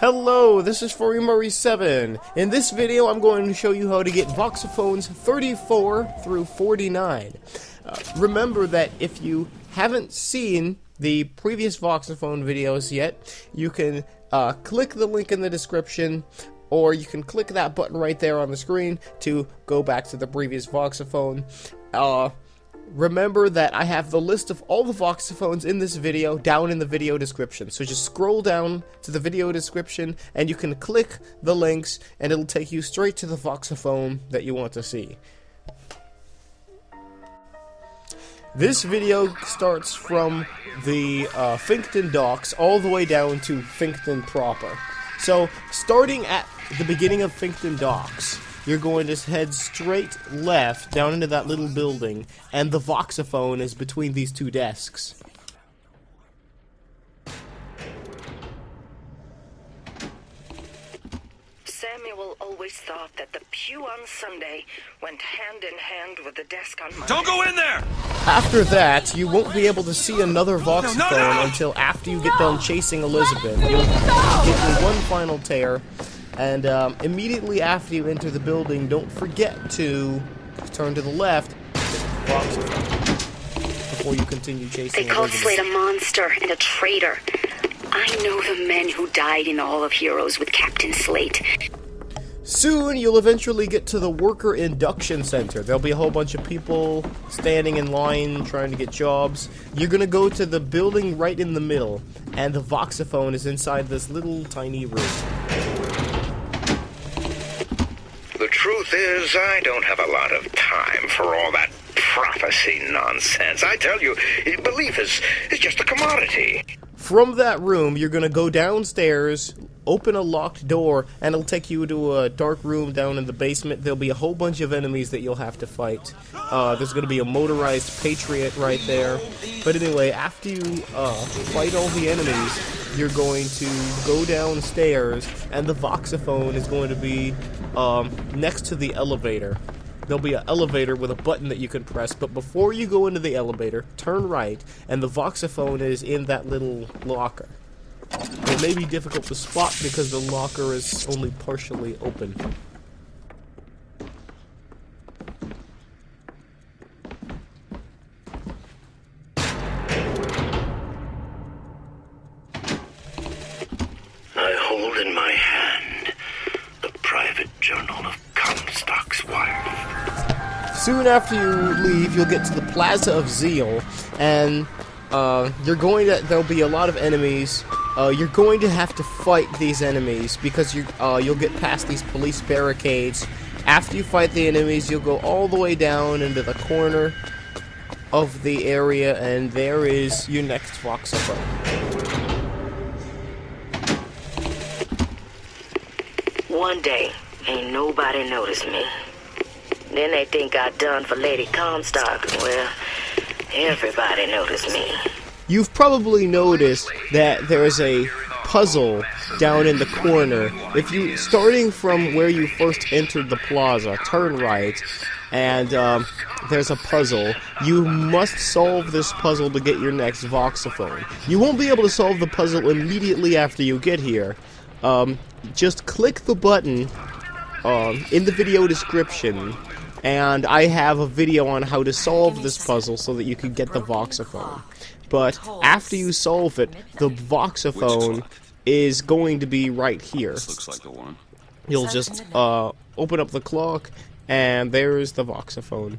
Hello, this is FurryMurry7. In this video, I'm going to show you how to get Voxophones 34 through 49. Remember that if you haven't seen the previous Voxophone videos yet, you can click the link in the description, or you can click that button right there on the screen to go back to the previous Voxophone. Remember that I have the list of all the Voxophones in this video down in the video description. So just scroll down to the video description and you can click the links and it'll take you straight to the Voxophone that you want to see. This video starts from the Finkton docks all the way down to Finkton proper. So starting at the beginning of Finkton docks, you're going to head straight left down into that little building, and the Voxophone is between these two desks. Samuel always thought that the pew on Sunday went hand in hand with the desk on Monday. Don't go in there! After that, you won't be able to see another Voxophone until after you get done chasing Elizabeth. You'll get your one final tear. And immediately after you enter the building, don't forget to turn to the left before you continue chasing. They called Slade a monster and a traitor. I know the men who died in All of Heroes with Captain Slate. Soon, you'll eventually get to the worker induction center. There'll be a whole bunch of people standing in line trying to get jobs. You're gonna go to the building right in the middle, and the Voxophone is inside this little tiny room. The truth is, I don't have a lot of time for all that prophecy nonsense. I tell you, belief is just a commodity. From that room, you're gonna go downstairs, open a locked door, and it'll take you to a dark room down in the basement. There'll be a whole bunch of enemies that you'll have to fight. There's gonna be a motorized Patriot right there. But anyway, after you fight all the enemies, you're going to go downstairs, and the Voxophone is going to be next to the elevator. There'll be an elevator with a button that you can press, but before you go into the elevator, turn right, and the Voxophone is in that little locker. It may be difficult to spot because the locker is only partially open. I hold in my hand the private journal of Comstock's wife. Soon after you leave, you'll get to the Plaza of Zeal, and there'll be a lot of enemies. You're going to have to fight these enemies because you'll get past these police barricades. After you fight the enemies, you'll go all the way down into the corner of the area, and there is your next Voxophone. One day, ain't nobody noticed me. Then they think I done for Lady Comstock. Well, everybody noticed me. You've probably noticed that there is a puzzle down in the corner. If you, starting from where you first entered the plaza, turn right, and there's a puzzle. You must solve this puzzle to get your next Voxophone. You won't be able to solve the puzzle immediately after you get here. Just click the button in the video description, and I have a video on how to solve this puzzle so that you can get the Voxophone. But after you solve it, the Voxophone is going to be right here. This looks like the one. You'll just open up the clock, and there's the Voxophone.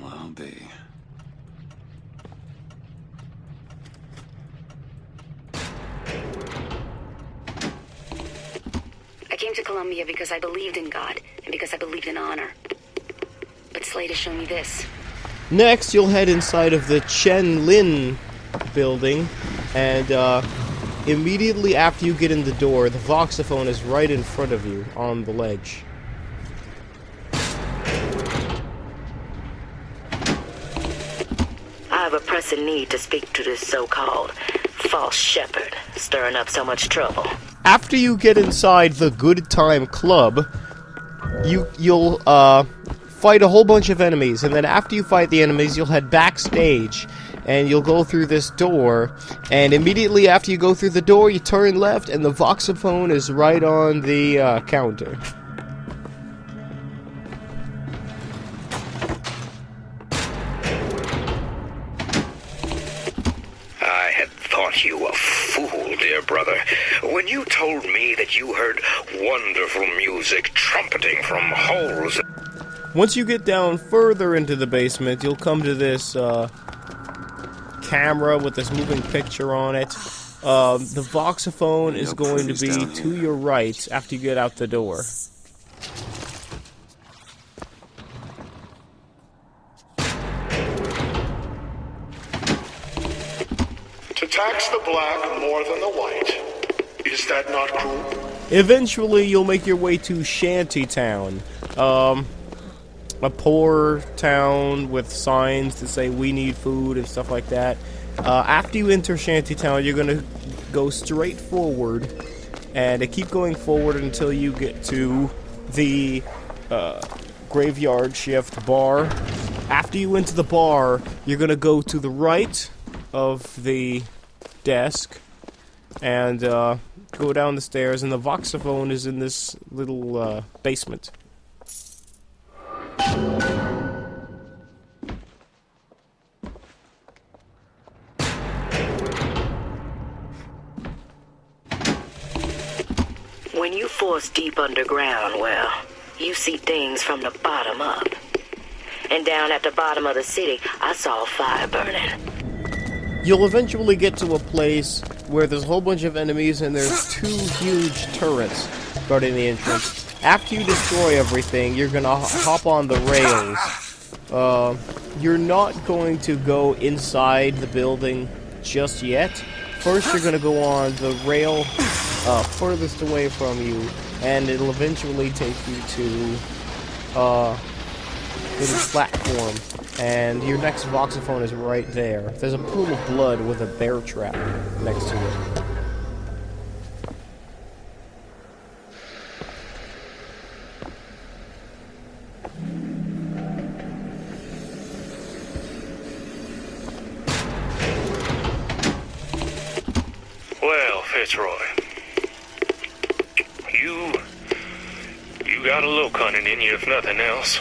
Well, I'll be. I came to Columbia because I believed in God and because I believed in honor. But Slade has shown me this. Next, you'll head inside of the Kindlng building, and immediately after you get in the door, the Voxophone is right in front of you on the ledge. I have a pressing need to speak to this so-called false shepherd, stirring up so much trouble. After you get inside the Good Time Club, you'll fight a whole bunch of enemies, and then after you fight the enemies, you'll head backstage, and you'll go through this door, and immediately after you go through the door, you turn left, and the Voxophone is right on the counter. I had thought you a fool, dear brother, when you told me that you heard wonderful music trumpeting from holes. Once you get down further into the basement, you'll come to this camera with this moving picture on it. The Voxophone is going to be to your right after you get out the door. To tax the black more than the white. Is that not cruel? Eventually, you'll make your way to Shantytown. A poor town with signs that say we need food and stuff like that. After you enter Shantytown, you're gonna go straight forward and keep going forward until you get to the graveyard shift bar. After you enter the bar, you're gonna go to the right of the desk and go down the stairs, and the Voxophone is in this little basement. When you force deep underground, well, you see things from the bottom up. And down at the bottom of the city, I saw a fire burning. You'll eventually get to a place where there's a whole bunch of enemies and there's 2 huge turrets guarding the entrance. After you destroy everything, you're gonna hop on the rails. You're not going to go inside the building just yet. First, you're gonna go on the rail furthest away from you, and it'll eventually take you to little platform, and your next Voxophone is right there. There's a pool of blood with a bear trap next to it. Well, Fitzroy, you got a little cunning in you, if nothing else.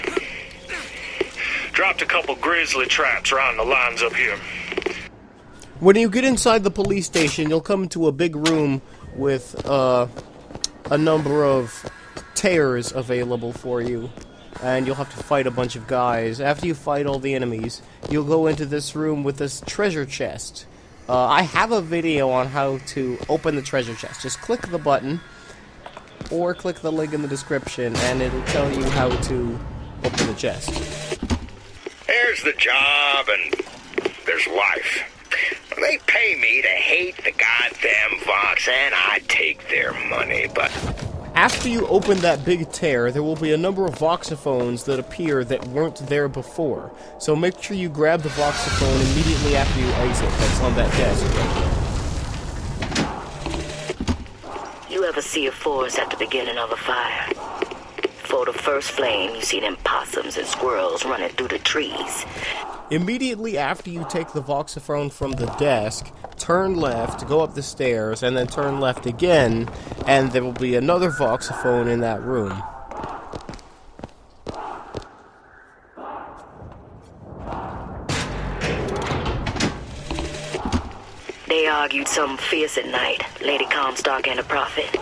Dropped a couple grizzly traps around the lines up here. When you get inside the police station, you'll come to a big room with a number of tears available for you, and you'll have to fight a bunch of guys. After you fight all the enemies, you'll go into this room with this treasure chest. I have a video on how to open the treasure chest. Just click the button, or click the link in the description, and it'll tell you how to open the chest. There's the job, and there's life. They pay me to hate the goddamn Vox, and I take their money, but... After you open that big tear, there will be a number of Voxophones that appear that weren't there before. So make sure you grab the Voxophone immediately after you exit that's on that desk. You ever see a forest at the beginning of a fire? For the first flame, you see them possums and squirrels running through the trees. Immediately after you take the Voxophone from the desk, turn left, go up the stairs, and then turn left again, and there will be another Voxophone in that room. They argued something fierce at night, Lady Comstock and the Prophet.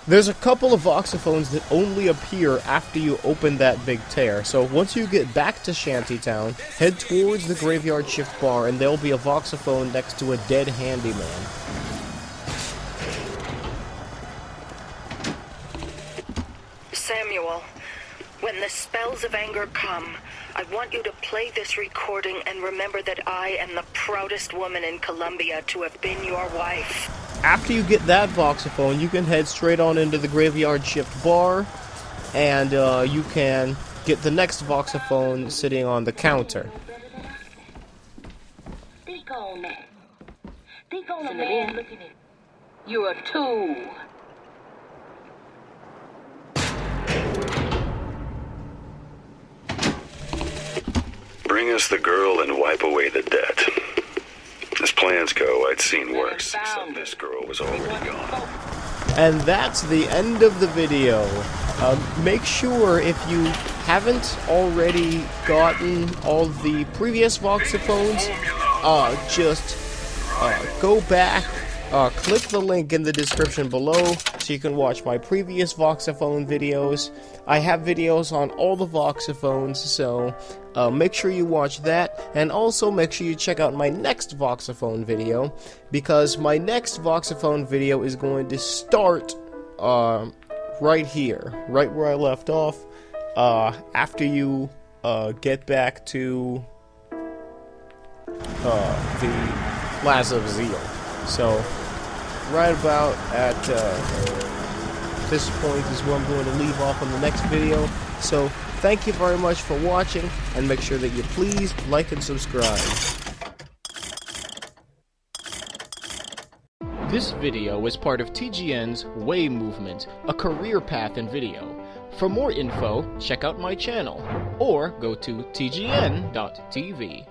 There's a couple of Voxophones that only appear after you open that big tear. So once you get back to Shantytown, head towards the graveyard shift bar, and there'll be a Voxophone next to a dead handyman. Samuel, when the spells of anger come, I want you to play this recording and remember that I am the proudest woman in Columbia to have been your wife. After you get that Voxophone, you can head straight on into the graveyard shift bar, and you can get the next Voxophone sitting on the counter. Think on that. Think on a man looking at you. You're a tool. Bring us the girl and wipe away the debt. As plans go, I'd seen worse, except this girl was already gone. And that's the end of the video. Make sure, if you haven't already gotten all the previous Voxophones, just go back, click the link in the description below so you can watch my previous Voxophone videos. I have videos on all the Voxophones, so make sure you watch that, and also make sure you check out my next Voxophone video, because my next Voxophone video is going to start right here, right where I left off, after you get back to the Plaza of Zeal. So, right about at this point is where I'm going to leave off on the next video. So, thank you very much for watching, and make sure that you please like and subscribe. This video is part of TGN's Way movement, a career path in video. For more info, check out my channel, or go to tgn.tv.